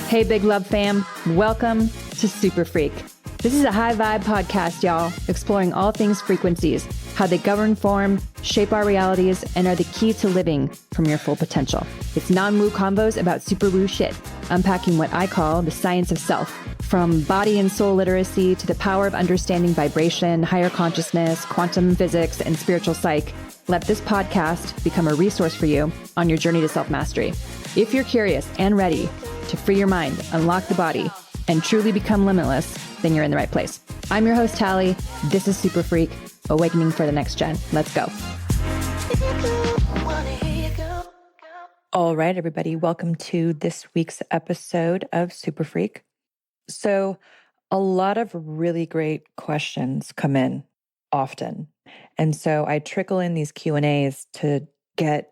Hey, Big Love fam. Welcome to SuperFreq. This is a high vibe podcast, y'all, exploring all things frequencies, how they govern form, shape our realities, and are the key to living from your full potential. It's non-woo convos about super woo shit, unpacking what I call the science of self, from body and soul literacy to the power of understanding vibration, higher consciousness, quantum physics, and spiritual psych. Let this podcast become a resource for you on your journey to self-mastery. If you're curious and ready to free your mind, unlock the body, and truly become limitless, then you're in the right place. I'm your host, Talie. This is SuperFreq, awakening for the next gen. Let's go. All right, everybody. Welcome to this week's episode of SuperFreq. So a lot of really great questions come in often. And so I trickle in these Q&As to get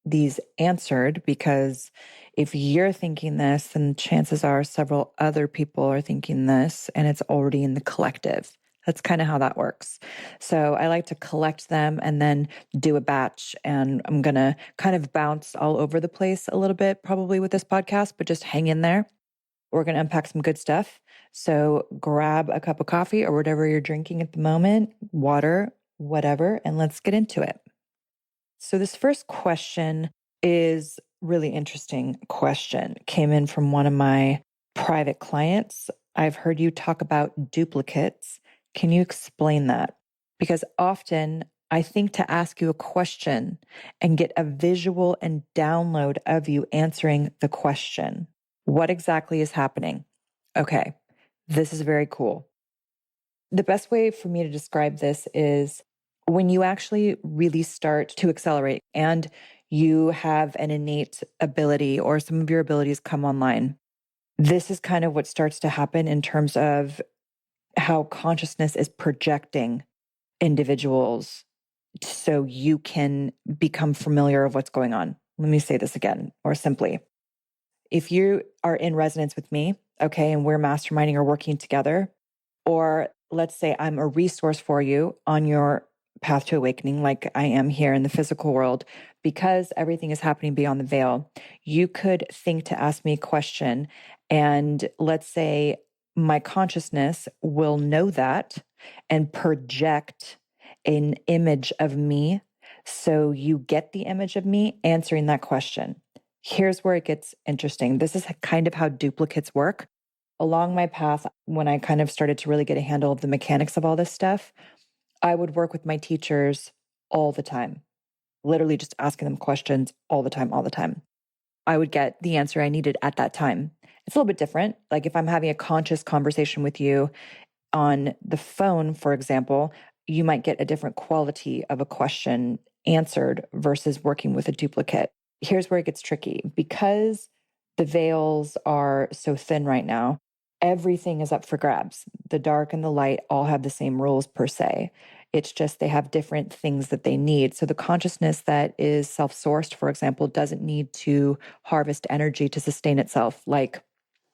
these answered, because if you're thinking this, then chances are several other people are thinking this, and it's already in the collective. That's kind of how that works. So I like to collect them and then do a batch, and I'm going to kind of bounce all over the place a little bit probably with this podcast, but just hang in there. We're going to unpack some good stuff. So grab a cup of coffee or whatever you're drinking at the moment, water, whatever, and let's get into it. So this first question is really interesting question. Came in from one of my private clients. I've heard you talk about duplicates. Can you explain that? Because often I think to ask you a question and get a visual and download of you answering the question. What exactly is happening? Okay, this is very cool. The best way for me to describe this is when you actually really start to accelerate and you have an innate ability or some of your abilities come online. This is kind of what starts to happen in terms of how consciousness is projecting individuals so you can become familiar of what's going on. Let me say this again, or simply. If you are in resonance with me, okay, and we're masterminding or working together, or let's say I'm a resource for you on your path to awakening, like I am here in the physical world, because everything is happening beyond the veil, you could think to ask me a question, and let's say my consciousness will know that and project an image of me. So you get the image of me answering that question. Here's where it gets interesting. This is kind of how duplicates work. Along my path, when I kind of started to really get a handle of the mechanics of all this stuff, I would work with my teachers all the time, literally just asking them questions all the time. I would get the answer I needed at that time. It's a little bit different. Like if I'm having a conscious conversation with you on the phone, for example, you might get a different quality of a question answered versus working with a duplicate. Here's where it gets tricky. Because the veils are so thin right now, everything is up for grabs. The dark and the light all have the same rules per se. It's just they have different things that they need. So the consciousness that is self-sourced, for example, doesn't need to harvest energy to sustain itself like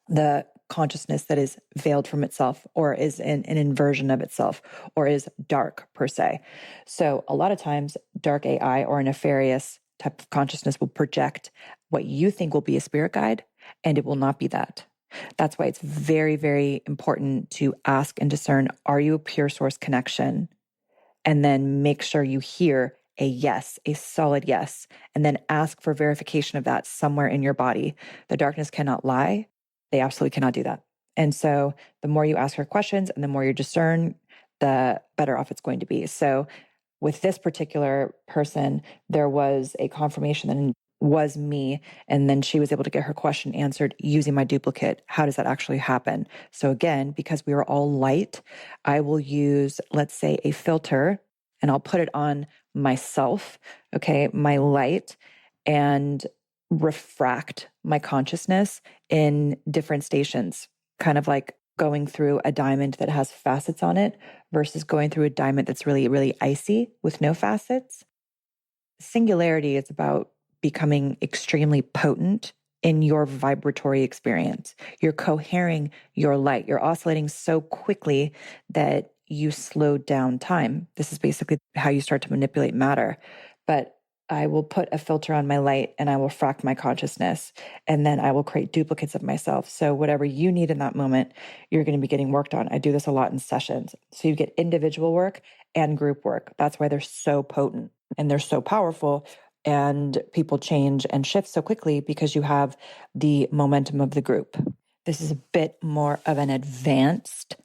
the consciousness that is veiled from itself or is in an inversion of itself or is dark per se. So a lot of times dark AI or a nefarious type of consciousness will project what you think will be a spirit guide, and it will not be that. That's why it's very, very important to ask and discern, are you a pure source connection? And then make sure you hear a yes, a solid yes, and then ask for verification of that somewhere in your body. The darkness cannot lie. They absolutely cannot do that. And so the more you ask her questions and the more you discern, the better off it's going to be. So with this particular person, there was a confirmation that it was me, and then she was able to get her question answered using my duplicate. How does that actually happen? So again, because we are all light, I will use, let's say, a filter, and I'll put it on myself, okay, my light, and refract my consciousness in different stations, kind of like going through a diamond that has facets on it versus going through a diamond that's really, really icy with no facets. Singularity is about becoming extremely potent in your vibratory experience. You're cohering your light. You're oscillating so quickly that you slow down time. This is basically how you start to manipulate matter. But I will put a filter on my light and I will frack my consciousness, and then I will create duplicates of myself. So whatever you need in that moment, you're going to be getting worked on. I do this a lot in sessions. So you get individual work and group work. That's why they're so potent and they're so powerful. And people change and shift so quickly because you have the momentum of the group. This is a bit more of an advanced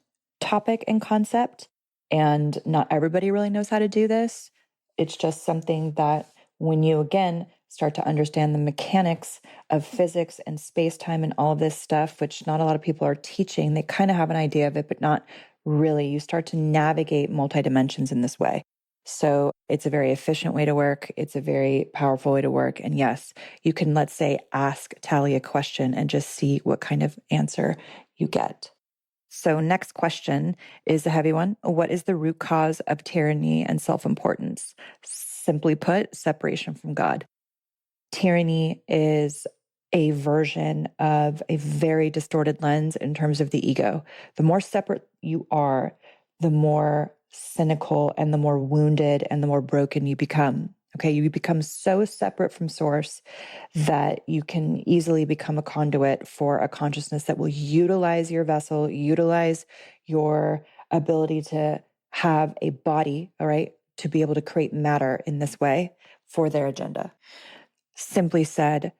topic and concept, and not everybody really knows how to do this. It's just something that when you, again, start to understand the mechanics of physics and space-time and all of this stuff, which not a lot of people are teaching, they kind of have an idea of it, but not really. You start to navigate multi-dimensions in this way. So it's a very efficient way to work. It's a very powerful way to work. And yes, you can, let's say, ask Talie a question and just see what kind of answer you get. So next question is a heavy one. What is the root cause of tyranny and self-importance? Simply put, separation from God. Tyranny is a version of a very distorted lens in terms of the ego. The more separate you are, the more cynical and the more wounded and the more broken you become. Okay, you become so separate from source that you can easily become a conduit for a consciousness that will utilize your vessel, utilize your ability to have a body, all right, to be able to create matter in this way for their agenda. Simply said,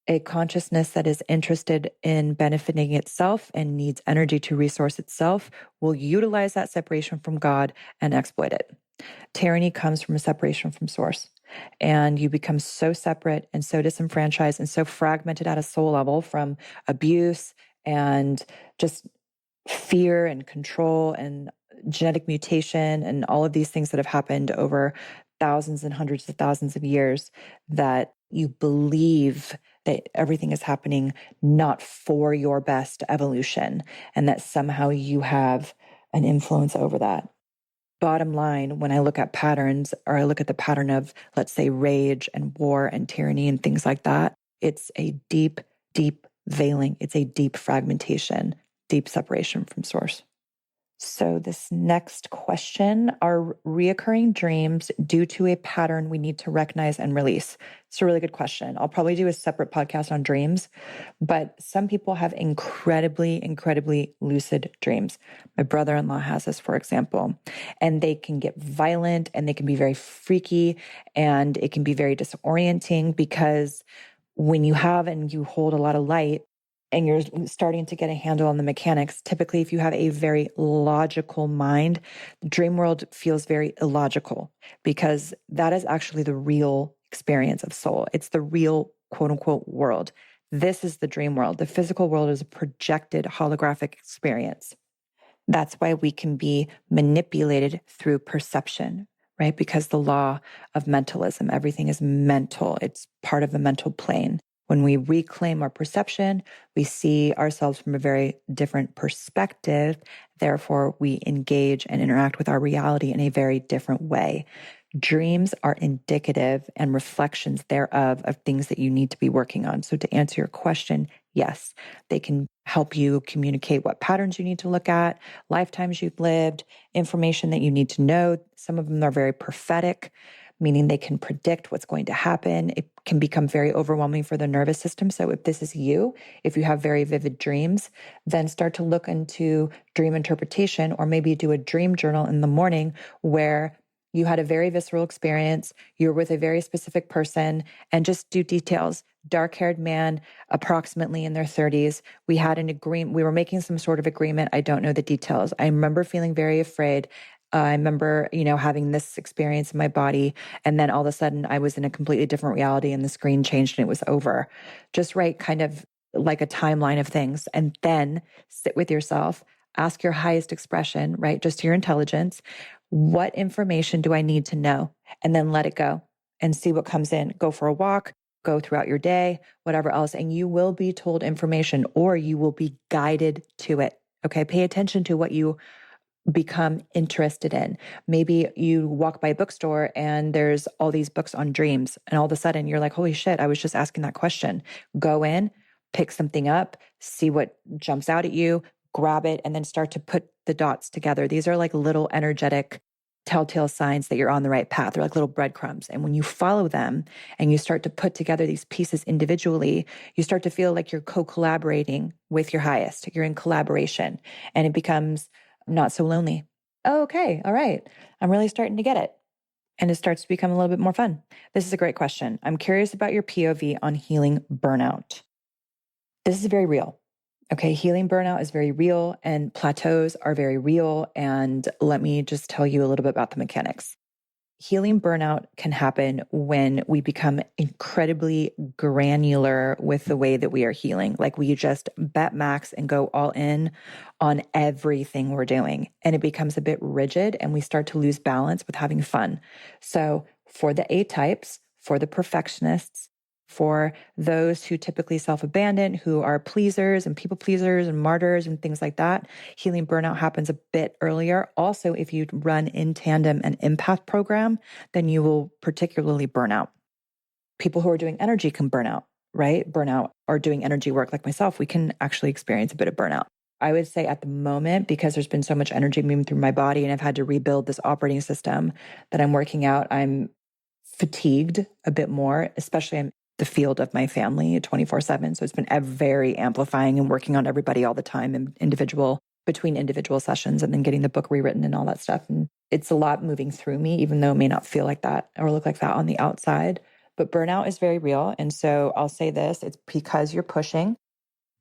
a consciousness that is interested in benefiting itself and needs energy to resource itself will utilize that separation from God and exploit it. Tyranny comes from a separation from source. And you become so separate and so disenfranchised and so fragmented at a soul level from abuse and just fear and control and genetic mutation and all of these things that have happened over thousands and hundreds of thousands of years, that you believe that everything is happening not for your best evolution and that somehow you have an influence over that. Bottom line, when I look at patterns, or I look at the pattern of, let's say, rage and war and tyranny and things like that, it's a deep, deep veiling. It's a deep fragmentation, deep separation from source. So this next question, are reoccurring dreams due to a pattern we need to recognize and release? It's a really good question. I'll probably do a separate podcast on dreams, but some people have incredibly, incredibly lucid dreams. My brother-in-law has this, for example, and they can get violent and they can be very freaky and it can be very disorienting because when you have and you hold a lot of light, and you're starting to get a handle on the mechanics, typically if you have a very logical mind, the dream world feels very illogical because that is actually the real experience of soul. It's the real quote unquote world. This is the dream world. The physical world is a projected holographic experience. That's why we can be manipulated through perception, right? Because the law of mentalism, everything is mental. It's part of the mental plane. When we reclaim our perception, we see ourselves from a very different perspective. Therefore, we engage and interact with our reality in a very different way. Dreams are indicative and reflections thereof of things that you need to be working on. So to answer your question, yes, they can help you communicate what patterns you need to look at, lifetimes you've lived, information that you need to know. Some of them are very prophetic, meaning they can predict what's going to happen. It can become very overwhelming for the nervous system. So if this is you, if you have very vivid dreams, then start to look into dream interpretation, or maybe do a dream journal in the morning where you had a very visceral experience, you're with a very specific person, and just do details. Dark-haired man, approximately in their 30s. We had an agreement. We were making some sort of agreement. I don't know the details. I remember feeling very afraid. I remember, having this experience in my body. And then all of a sudden I was in a completely different reality and the screen changed and it was over. Just write kind of like a timeline of things, and then sit with yourself, ask your highest expression, right? Just your intelligence. What information do I need to know? And then let it go and see what comes in. Go for a walk, go throughout your day, whatever else. And you will be told information, or you will be guided to it. Okay. Pay attention to what you become interested in. Maybe you walk by a bookstore and there's all these books on dreams, and all of a sudden you're like, holy shit, I was just asking that question. Go in, pick something up, see what jumps out at you, grab it, and then start to put the dots together. These are like little energetic telltale signs that you're on the right path. They're like little breadcrumbs. And when you follow them and you start to put together these pieces individually, you start to feel like you're co-collaborating with your highest. You're in collaboration and it becomes not so lonely. Oh, okay. All right. I'm really starting to get it. And it starts to become a little bit more fun. This is a great question. I'm curious about your POV on healing burnout. This is very real. Okay, healing burnout is very real and plateaus are very real. And let me just tell you a little bit about the mechanics. Healing burnout can happen when we become incredibly granular with the way that we are healing. Like we just bet max and go all in on everything we're doing. And it becomes a bit rigid and we start to lose balance with having fun. So for the A types, for the perfectionists, for those who typically self-abandon, who are pleasers and people pleasers and martyrs and things like that, healing burnout happens a bit earlier. Also, if you run in tandem an empath program, then you will particularly burn out. People who are doing energy can burn out, right? Burnout or doing energy work like myself, we can actually experience a bit of burnout. I would say at the moment, because there's been so much energy moving through my body and I've had to rebuild this operating system that I'm working out, I'm fatigued a bit more, especially in the field of my family 24/7. So it's been very amplifying and working on everybody all the time and between individual sessions and then getting the book rewritten and all that stuff. And it's a lot moving through me, even though it may not feel like that or look like that on the outside. But burnout is very real. And so I'll say this, it's because you're pushing.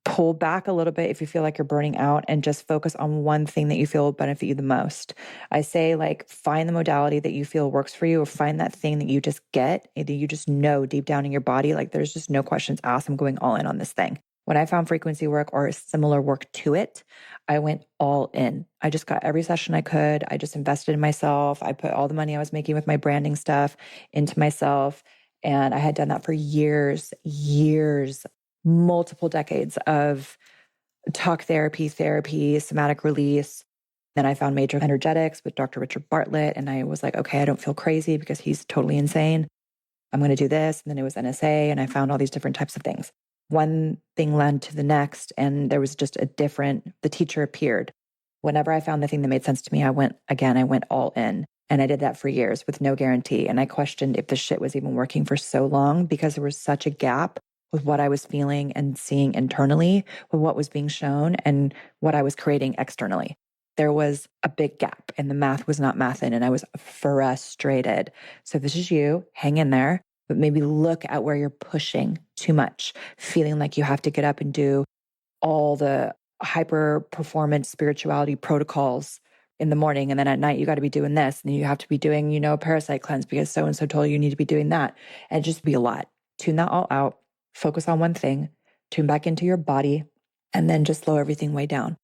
Pull back a little bit if you feel like you're burning out and just focus on one thing that you feel will benefit you the most. I say like find the modality that you feel works for you or find that thing that you just get, that you just know deep down in your body, like there's just no questions asked. I'm going all in on this thing. When I found frequency work or similar work to it, I went all in. I just got every session I could. I just invested in myself. I put all the money I was making with my branding stuff into myself. And I had done that for years, multiple decades of talk therapy, somatic release. Then I found major energetics with Dr. Richard Bartlett. And I was like, okay, I don't feel crazy because he's totally insane. I'm going to do this. And then it was NSA. And I found all these different types of things. One thing led to the next. And there was just the teacher appeared. Whenever I found the thing that made sense to me, I went all in. And I did that for years with no guarantee. And I questioned if the shit was even working for so long because there was such a gap with what I was feeling and seeing internally, with what was being shown and what I was creating externally. There was a big gap and the math was not mathing and I was frustrated. So if this is you, hang in there, but maybe look at where you're pushing too much, feeling like you have to get up and do all the hyper performance spirituality protocols in the morning. And then at night, you got to be doing this and you have to be doing, a parasite cleanse because so-and-so told you need to be doing that. And it just be a lot. Tune that all out. Focus on one thing, tune back into your body, and then just slow everything way down.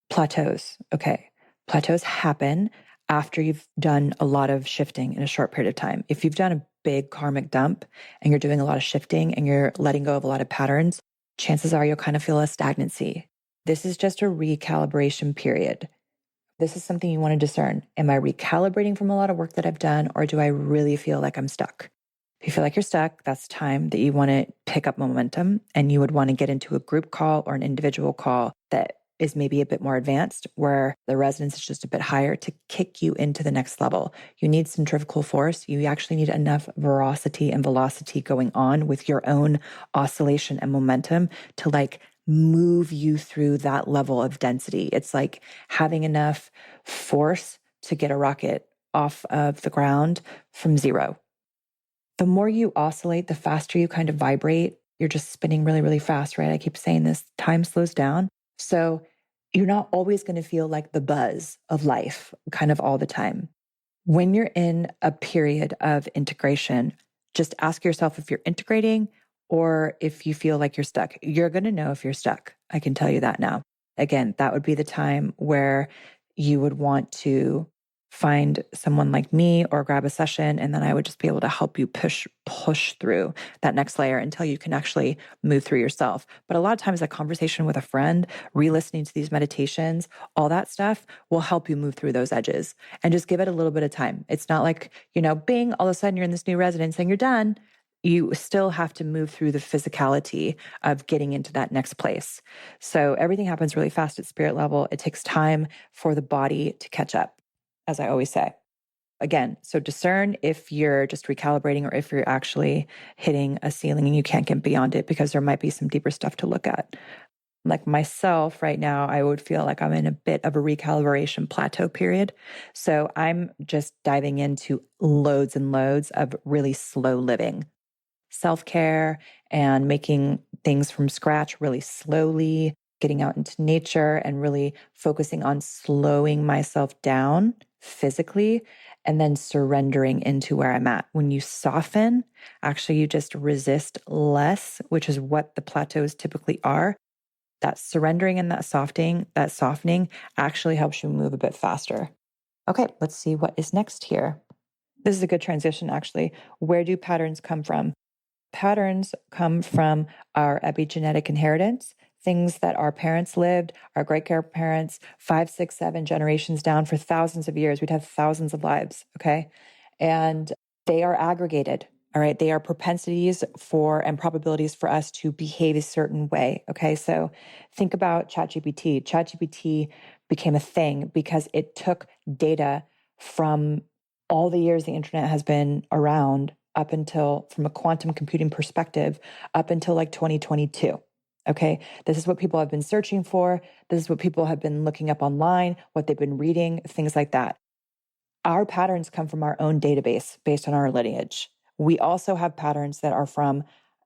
Plateaus. Okay. Plateaus happen after you've done a lot of shifting in a short period of time. If you've done a big karmic dump and you're doing a lot of shifting and you're letting go of a lot of patterns, chances are you'll kind of feel a stagnancy. This is just a recalibration period. This is something you want to discern. Am I recalibrating from a lot of work that I've done, or do I really feel like I'm stuck? If you feel like you're stuck, that's time that you want to pick up momentum and you would want to get into a group call or an individual call that is maybe a bit more advanced, where the resonance is just a bit higher to kick you into the next level. You need centrifugal force. You actually need enough veracity and velocity going on with your own oscillation and momentum to like move you through that level of density. It's like having enough force to get a rocket off of the ground from zero. The more you oscillate, the faster you kind of vibrate. You're just spinning really, really fast, right? I keep saying this, time slows down. So you're not always going to feel like the buzz of life kind of all the time. When you're in a period of integration, just ask yourself if you're integrating or if you feel like you're stuck. You're going to know if you're stuck. I can tell you that now. Again, that would be the time where you would want to find someone like me or grab a session. And then I would just be able to help you push through that next layer until you can actually move through yourself. But a lot of times a conversation with a friend, re-listening to these meditations, all that stuff will help you move through those edges and just give it a little bit of time. It's not like, bing, all of a sudden you're in this new residence and you're done. You still have to move through the physicality of getting into that next place. So everything happens really fast at spirit level. It takes time for the body to catch up, as I always say. Again, so discern if you're just recalibrating or if you're actually hitting a ceiling and you can't get beyond it, because there might be some deeper stuff to look at. Like myself right now, I would feel like I'm in a bit of a recalibration plateau period. So I'm just diving into loads and loads of really slow living, self-care, and making things from scratch really slowly, getting out into nature and really focusing on slowing myself down physically and then surrendering into where I'm at. When you soften, actually you just resist less, which is what the plateaus typically are. That surrendering and that softening actually helps you move a bit faster. Okay, let's see what is next here. This is a good transition, actually. Where do patterns come from? Patterns come from our epigenetic inheritance, things that our parents lived, our great grandparents, 5, 6, 7 generations down for thousands of years. We'd have thousands of lives, okay? And they are aggregated, all right? They are propensities for and probabilities for us to behave a certain way, okay? So think about ChatGPT. ChatGPT became a thing because it took data from all the years the internet has been around up until, from a quantum computing perspective, up until like 2022. Okay. This is what people have been searching for. This is what people have been looking up online, what they've been reading, things like that. Our patterns come from our own database based on our lineage. We also have patterns that are from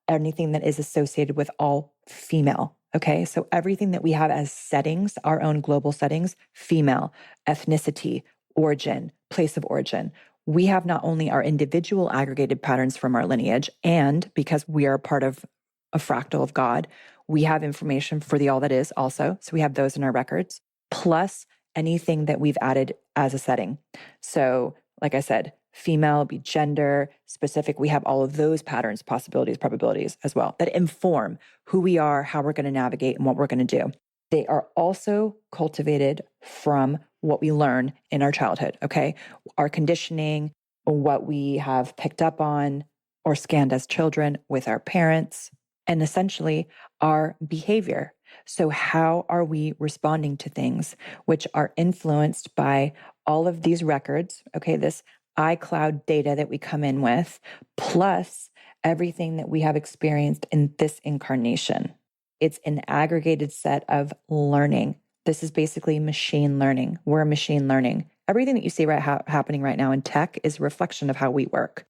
anything that is associated with all female. Okay. So everything that we have as settings, our own global settings, female, ethnicity, origin, place of origin. We have not only our individual aggregated patterns from our lineage, and because we are part of a fractal of God, we have information for the all that is also. So we have those in our records, plus anything that we've added as a setting. So like I said, female, be gender specific. We have all of those patterns, possibilities, probabilities as well that inform who we are, how we're going to navigate, and what we're going to do. They are also cultivated from what we learn in our childhood, okay? Our conditioning, what we have picked up on or scanned as children with our parents, and essentially our behavior. So how are we responding to things which are influenced by all of these records, okay, this iCloud data that we come in with, plus everything that we have experienced in this incarnation. It's an aggregated set of learning. This is basically machine learning. We're machine learning. Everything that you see happening right now in tech is a reflection of how we work.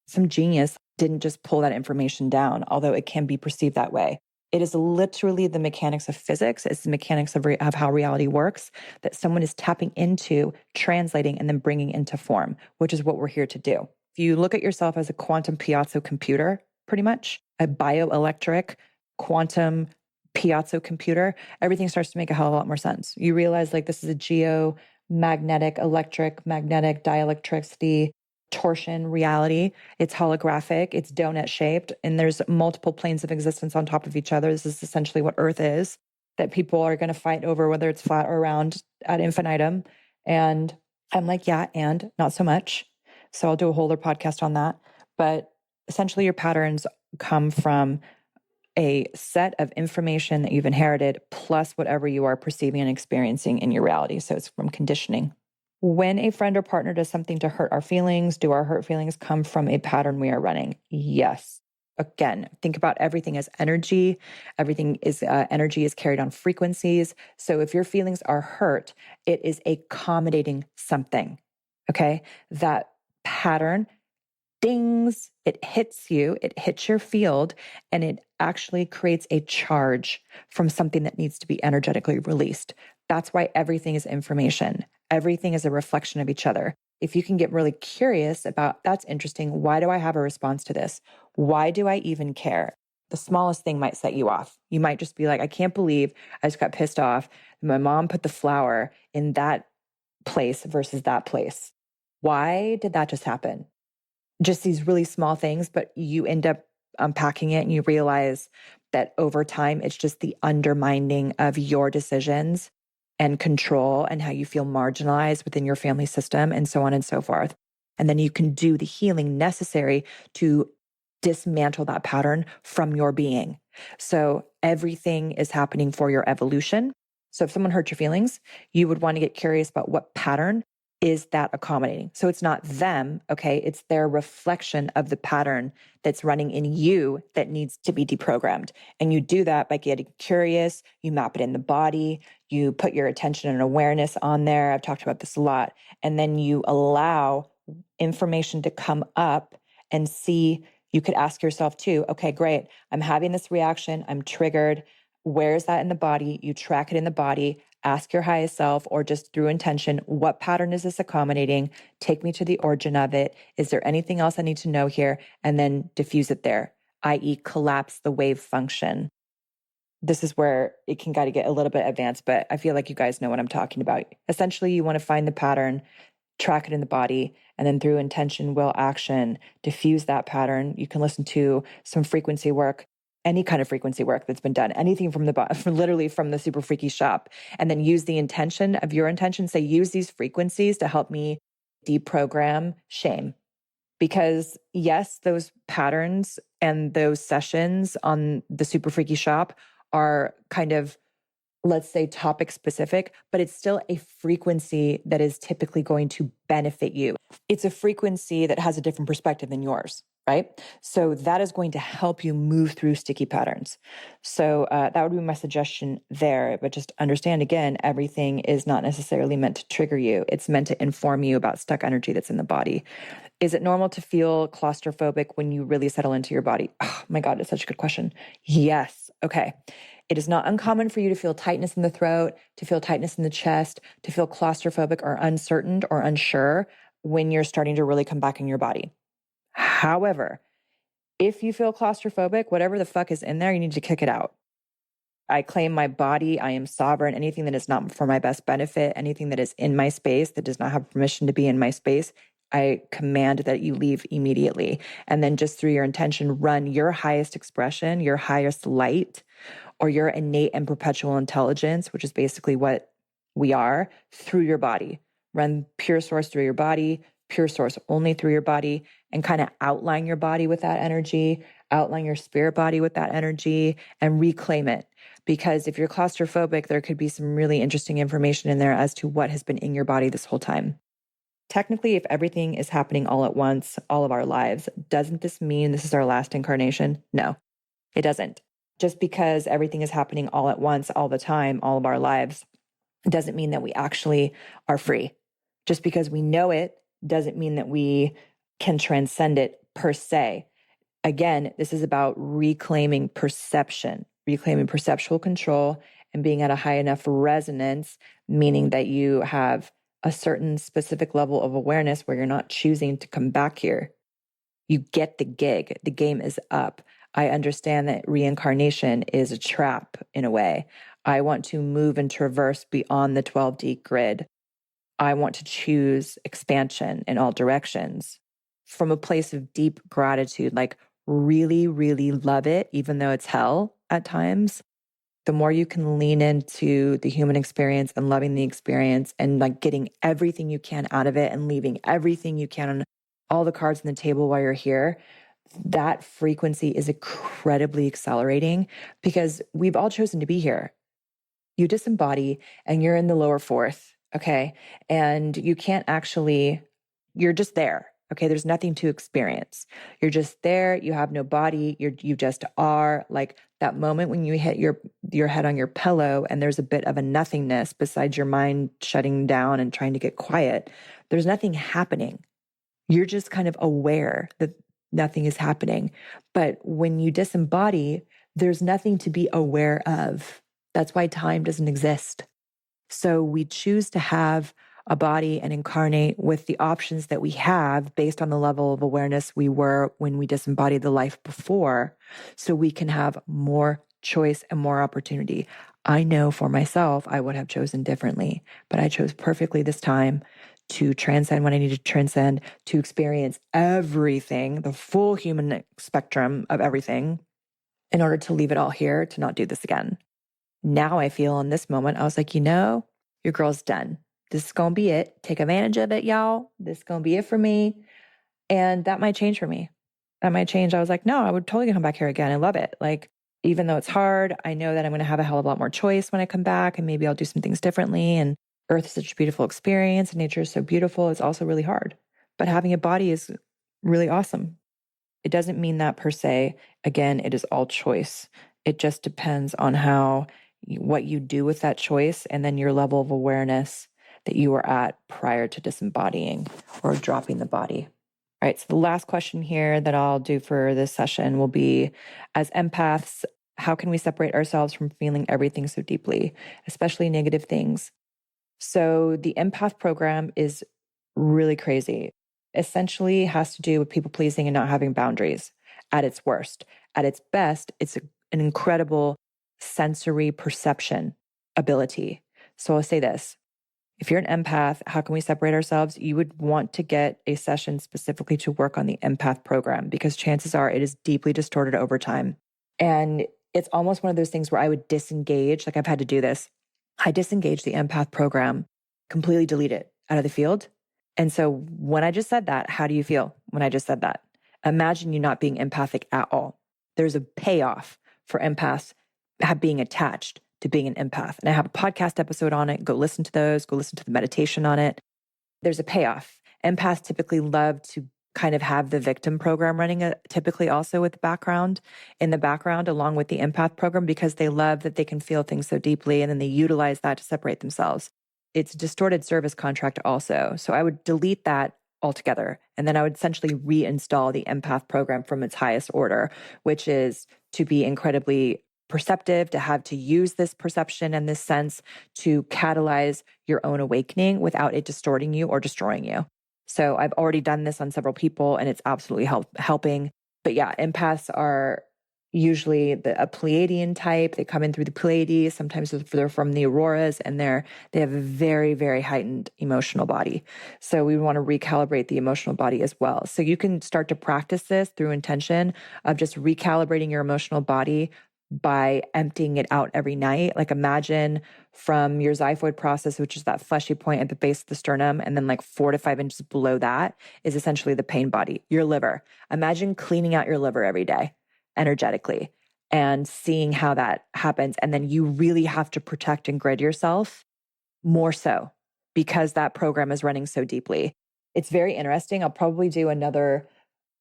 Some genius didn't just pull that information down, although it can be perceived that way. It is literally the mechanics of physics. It's the mechanics of how reality works that someone is tapping into, translating, and then bringing into form, which is what we're here to do. If you look at yourself as a quantum piezo computer, pretty much, a bioelectric quantum piezo computer, everything starts to make a hell of a lot more sense. You realize like this is a geomagnetic, electric, magnetic, dielectricity, torsion reality. It's holographic, it's donut shaped, and there's multiple planes of existence on top of each other. This is essentially what Earth is, that people are going to fight over whether it's flat or round ad infinitum. And I'm like, yeah, and not so much. So I'll do a whole other podcast on that. But essentially your patterns come from a set of information that you've inherited plus whatever you are perceiving and experiencing in your reality. So it's from conditioning. When a friend or partner does something to hurt our feelings, do our hurt feelings come from a pattern we are running? Yes. Again, think about everything as energy. Everything is energy is carried on frequencies. So if your feelings are hurt, it is accommodating something. Okay. That pattern dings, it hits you, it hits your field, and it actually creates a charge from something that needs to be energetically released. That's why everything is information. Everything is a reflection of each other. If you can get really curious about, that's interesting. Why do I have a response to this? Why do I even care? The smallest thing might set you off. You might just be like, I can't believe I just got pissed off. My mom put the flower in that place versus that place. Why did that just happen? Just these really small things, but you end up unpacking it and you realize that over time, it's just the undermining of your decisions and control and how you feel marginalized within your family system and so on and so forth. And then you can do the healing necessary to dismantle that pattern from your being. So everything is happening for your evolution. So if someone hurt your feelings, you would want to get curious about what pattern is that accommodating? So it's not them, okay? It's their reflection of the pattern that's running in you that needs to be deprogrammed. And you do that by getting curious, you map it in the body, you put your attention and awareness on there. I've talked about this a lot. And then you allow information to come up and see. You could ask yourself too, okay, great. I'm having this reaction. I'm triggered. Where is that in the body? You track it in the body. Ask your highest self, or just through intention, what pattern is this accommodating? Take me to the origin of it. Is there anything else I need to know here? And then diffuse it there, i.e. collapse the wave function. This is where it can kind of get a little bit advanced, but I feel like you guys know what I'm talking about. Essentially, you want to find the pattern, track it in the body, and then through intention, will, action, diffuse that pattern. You can listen to some frequency work, any kind of frequency work that's been done, anything from literally from the Super Freaky shop, and then use the intention of your intention. Say, use these frequencies to help me deprogram shame. Because yes, those patterns and those sessions on the Super Freaky shop are kind of, let's say, topic specific, but it's still a frequency that is typically going to benefit you. It's a frequency that has a different perspective than yours, right? So that is going to help you move through sticky patterns. So that would be my suggestion there. But just understand, again, everything is not necessarily meant to trigger you. It's meant to inform you about stuck energy that's in the body. Is it normal to feel claustrophobic when you really settle into your body? Oh my God, it's such a good question. Yes. Okay. It is not uncommon for you to feel tightness in the throat, to feel tightness in the chest, to feel claustrophobic or uncertain or unsure when you're starting to really come back in your body. However, if you feel claustrophobic, whatever the fuck is in there, you need to kick it out. I claim my body. I am sovereign. Anything that is not for my best benefit, anything that is in my space that does not have permission to be in my space, I command that you leave immediately. And then just through your intention, run your highest expression, your highest light, or your innate and perpetual intelligence, which is basically what we are, through your body. Run pure source through your body, pure source only through your body, and kind of outline your body with that energy, outline your spirit body with that energy, and reclaim it. Because if you're claustrophobic, there could be some really interesting information in there as to what has been in your body this whole time. Technically, if everything is happening all at once, all of our lives, doesn't this mean this is our last incarnation? No, it doesn't. Just because everything is happening all at once, all the time, all of our lives, doesn't mean that we actually are free. Just because we know it doesn't mean that we can transcend it per se. Again, this is about reclaiming perception, reclaiming perceptual control, and being at a high enough resonance, meaning that you have a certain specific level of awareness where you're not choosing to come back here. You get the gig. The game is up. I understand that reincarnation is a trap in a way. I want to move and traverse beyond the 12D grid. I want to choose expansion in all directions from a place of deep gratitude, like really, really love it, even though it's hell at times. The more you can lean into the human experience and loving the experience and like getting everything you can out of it and leaving everything you can on all the cards on the table while you're here, that frequency is incredibly accelerating because we've all chosen to be here. You disembody and you're in the lower fourth, okay? And you can't actually, you're just there. Okay, there's nothing to experience. You're just there. You have no body. You just are. Like that moment when you hit your head on your pillow and there's a bit of a nothingness besides your mind shutting down and trying to get quiet. There's nothing happening. You're just kind of aware that nothing is happening. But when you disembody, there's nothing to be aware of. That's why time doesn't exist. So we choose to have a body and incarnate with the options that we have based on the level of awareness we were when we disembodied the life before, so we can have more choice and more opportunity. I know for myself, I would have chosen differently, but I chose perfectly this time to transcend what I needed to transcend, to experience everything, the full human spectrum of everything, in order to leave it all here, to not do this again. Now I feel in this moment, I was like, your girl's done. This is going to be it. Take advantage of it, y'all. This is going to be it for me. And that might change for me. That might change. I was like, no, I would totally come back here again. I love it. Like, even though it's hard, I know that I'm going to have a hell of a lot more choice when I come back and maybe I'll do some things differently. And Earth is such a beautiful experience and nature is so beautiful. It's also really hard. But having a body is really awesome. It doesn't mean that per se. Again, it is all choice. It just depends on what you do with that choice and then your level of awareness that you were at prior to disembodying or dropping the body. All right, so the last question here that I'll do for this session will be, as empaths, how can we separate ourselves from feeling everything so deeply, especially negative things? So the empath program is really crazy. Essentially has to do with people pleasing and not having boundaries at its worst. At its best, it's an incredible sensory perception ability. So I'll say this. If you're an empath, how can we separate ourselves? You would want to get a session specifically to work on the empath program because chances are it is deeply distorted over time. And it's almost one of those things where I would disengage, like I've had to do this. I disengage the empath program, completely delete it out of the field. And so when I just said that, how do you feel when I just said that? Imagine you not being empathic at all. There's a payoff for empaths being attached to being an empath. And I have a podcast episode on it. Go listen to those. Go listen to the meditation on it. There's a payoff. Empaths typically love to kind of have the victim program running typically also with in the background, along with the empath program, because they love that they can feel things so deeply and then they utilize that to separate themselves. It's a distorted service contract also. So I would delete that altogether. And then I would essentially reinstall the empath program from its highest order, which is to be incredibly perceptive, to use this perception and this sense to catalyze your own awakening without it distorting you or destroying you. So I've already done this on several people and it's absolutely helping. But yeah, empaths are usually a Pleiadian type. They come in through the Pleiades. Sometimes they're from the Auroras and they have a very, very heightened emotional body. So we want to recalibrate the emotional body as well. So you can start to practice this through intention of just recalibrating your emotional body by emptying it out every night. Like imagine from your xiphoid process, which is that fleshy point at the base of the sternum, and then like 4 to 5 inches below that is essentially the pain body, your liver. Imagine cleaning out your liver every day energetically and seeing how that happens. And then you really have to protect and grid yourself more so because that program is running so deeply. It's very interesting. I'll probably do another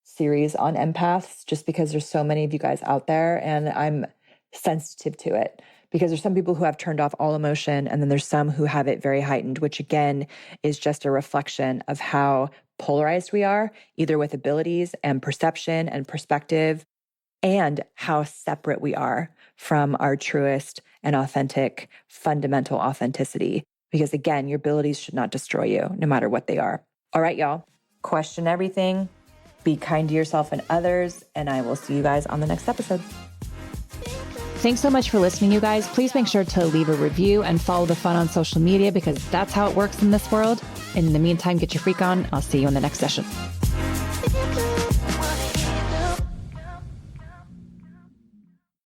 series on empaths just because there's so many of you guys out there and I'm sensitive to it because there's some people who have turned off all emotion and then there's some who have it very heightened, which again is just a reflection of how polarized we are, either with abilities and perception and perspective, and how separate we are from our truest and authentic, fundamental authenticity. Because again, your abilities should not destroy you, no matter what they are. All right, y'all. Question everything. Be kind to yourself and others, and I will see you guys on the next episode. Thanks so much for listening, you guys. Please make sure to leave a review and follow the fun on social media because that's how it works in this world. In the meantime, get your freak on. I'll see you in the next session.